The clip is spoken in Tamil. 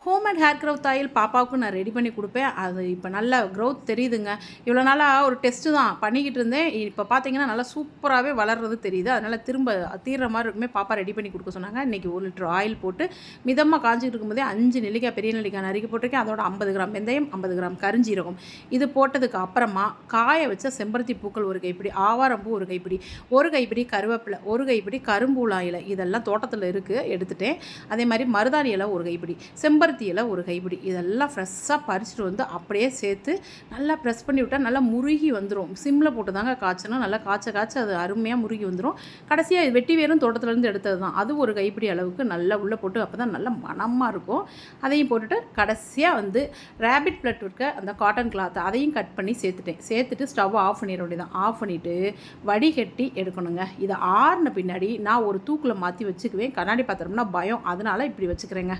ஹோம்மேட் ஹேர் க்ரோத் ஆயில் பாப்பாவுக்கு நான் ரெடி பண்ணி கொடுப்பேன். அது இப்போ நல்லா க்ரோத் தெரியுதுங்க. இவ்வளோ நாளாக ஒரு டெஸ்ட்டு தான் பண்ணிக்கிட்டு இருந்தேன். இப்போ பார்த்தீங்கன்னா நல்லா சூப்பராகவே வளர்றது தெரியுது. அதனால் திரும்ப தீர்ற மாதிரி இருக்குமே பாப்பா ரெடி பண்ணி கொடுக்க சொன்னாங்க. இன்றைக்கி 1 லிட்டர் ஆயில் போட்டு மிதமாக காஞ்சிக்கிட்டு இருக்கும்போதே 5 நெல்லிக்காய், பெரிய நெல்லிக்காய் நறுக்கி போட்டிருக்கேன். அதோட 50 கிராம் வெந்தயம், 50 கிராம் கருஞ்சீரகம். இது போட்டதுக்கு அப்புறமா காய வச்ச செம்பருத்தி பூக்கள் 1 கைப்பிடி, ஆவாரம்பூ 1 கைப்பிடி, 1 கைப்பிடி கருவேப்பிலை, 1 கைப்பிடி கரும்பூலா இலை, இதெல்லாம் தோட்டத்தில் இருக்குது எடுத்துட்டேன். அதே மாதிரி மருதாணி இலை 1 கைப்பிடி, செம்பருத்தி இலை 1 கைப்பிடி, இதெல்லாம் ஃப்ரெஷ்ஷாக பறிச்சுட்டு வந்து அப்படியே சேர்த்து நல்லா ப்ரெஸ் பண்ணி விட்டால் நல்லா முருகி வந்துடும். சிம்மில் போட்டு தாங்க காய்ச்சணும். நல்லா காய்ச்ச அது அருமையாக முருகி வந்துடும். கடைசியாக வெட்டி வேரும் தோட்டத்துலேருந்து எடுத்தது தான். அது 1 கைப்பிடி அளவுக்கு நல்லா உள்ளே போட்டு அப்போ தான் நல்லா மணமாக இருக்கும். அதையும் போட்டுட்டு கடைசியாக வந்து ரேபிட் பிளட் இருக்க அந்த காட்டன் கிளாத் அதையும் கட் பண்ணி சேர்த்துட்டு ஸ்டவ் ஆஃப் பண்ணிட வேண்டியதான். ஆஃப் பண்ணிவிட்டு வடிகட்டி எடுக்கணுங்க. இதை ஆறின பின்னாடி நான் ஒரு தூக்கில் மாற்றி வச்சுக்குவேன். கண்ணாடி பாத்திரம்னா பயம், அதனால் இப்படி வச்சுக்கிறேங்க.